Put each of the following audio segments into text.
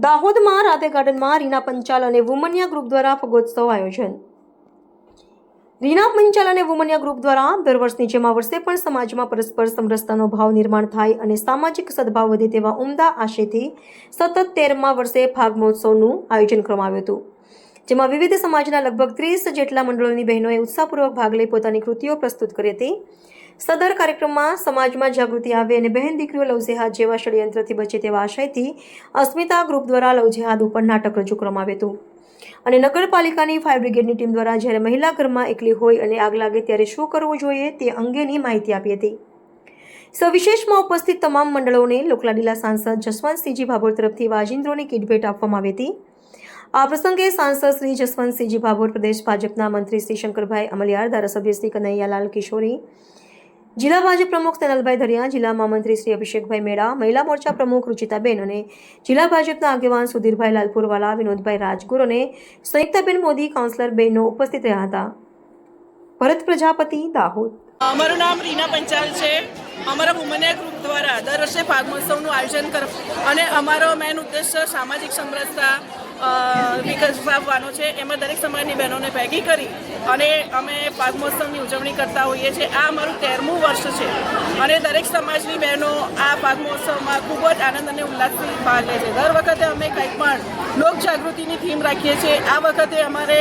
દાહોદમાં રાધે ગાર્ડનમાં રીના પંચાલ અને વુમનિયા ગ્રુપ દ્વારા ફગોત્સવ આયોજન। રીના પંચાલ અને વુમનિયા ગ્રુપ દ્વારા દર વર્ષની જેમ આ વર્ષે પણ સમાજમાં પરસ્પર સમરસતાનો ભાવ નિર્માણ થાય અને સામાજિક સદભાવ વધે તેવા ઉમદા આશયથી સતત 13મા વર્ષે ફાગ મહોત્સવનું આયોજન કરવામાં આવ્યું હતું, જેમાં વિવિધ સમાજના લગભગ 30 જેટલા મંડળોની બહેનોએ ઉત્સાહપૂર્વક ભાગ લઈ પોતાની કૃતિઓ પ્રસ્તુત કરી હતી। સદર કાર્યક્રમમાં સમાજમાં જાગૃતિ આવે અને બહેન દીકરીઓ લવજેહાદ જેવા ષડયંત્રથી બચે તેવા આશયથી અસ્મિતા ગ્રુપ દ્વારા લવજેહાદ ઉપર નાટક રજૂ કરવામાં આવ્યું હતું અને નગરપાલિકાની ફાયર બ્રિગેડની ટીમ દ્વારા જ્યારે મહિલા ઘરમાં એકલી હોય અને આગ લાગે ત્યારે શું કરવું જોઈએ તે અંગેની માહિતી આપી હતી। સવિશેષમાં ઉપસ્થિત તમામ મંડળોને લોકલાડીલા સાંસદ જસવંતસિંહજી ભાભોર તરફથી વાજિંદ્રોની કીટ ભેટ આપવામાં આવી હતી। આ પ્રસંગે સાંસદ શ્રી જસવંતસિંહજી ભાભોર, પ્રદેશ ભાજપના મંત્રી શ્રી શંકરભાઈ અમલિયાર, ધારાસભ્ય શ્રી કનૈયાલાલ કિશોરી, જિલ્લા ભાજપ પ્રમુખ તેનલભાઈ ધરિયા, જિલ્લા મહામંત્રી શ્રી અભિષેકભાઈ મેડા, મહિલા મોરચા પ્રમુખ રુચિતાબેન અને જિલ્લા ભાજપના આગેવાન સુધીરભાઈ લાલપુરવાલા, વિનોદભાઈ રાજગુર અને સંયુક્તાબેન મોદી કાઉન્સિલર બહેનો ઉપસ્થિત રહ્યા હતા। ભરત પ્રજાપતિ, દાહોદ। અમારું નામ રીના પંચાલ છે। અમારા વુમનિયા ગ્રુપ દ્વારા દર વર્ષે ફાગ મહોત્સવનું આયોજન અને અમારો મેન ઉદ્દેશ્ય સામાજિક સમરસતા વિકસાવવાનો છે। એમાં દરેક સમાજની બહેનોને ભેગી કરી અને અમે ફાગ મહોત્સવની ઉજવણી કરતા હોઈએ છીએ। આ અમારું 13મું વર્ષ છે અને દરેક સમાજની બહેનો આ ફાગ મહોત્સવમાં ખૂબ જ આનંદ અને ઉલ્લાસથી ભાગ લે છે। દર વખતે અમે કંઈક પણ લોકજાગૃતિની થીમ રાખીએ છીએ। આ વખતે અમારે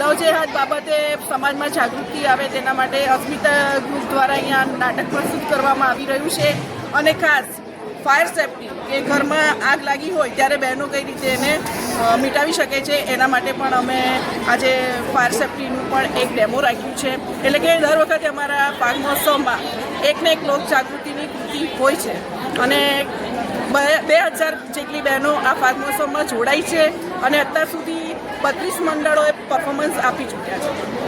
લવજેહાદ બાબતે સમાજમાં જાગૃતિ આવે તેના માટે અસ્મિતા ગ્રુપ દ્વારા અહીંયા નાટક પ્રસ્તુત કરવામાં આવી રહ્યું છે અને ખાસ ફાયર સેફ્ટી કે ઘરમાં આગ લાગી હોય ત્યારે બહેનો કઈ રીતે એને મિટાવી શકે છે એના માટે પણ અમે આજે ફાયર સેફ્ટીનું પણ એક ડેમો રાખ્યું છે। એટલે કે દર વખતે અમારા ફાગ મહોત્સવમાં એકને એક લોક જાગૃતિની કૃતિ હોય છે અને 2000 જેટલી બહેનો આ ફાગ મહોત્સવમાં જોડાઈ છે અને અત્યાર સુધી 32 મંડળોએ પરફોર્મન્સ આપી ચૂક્યા છે।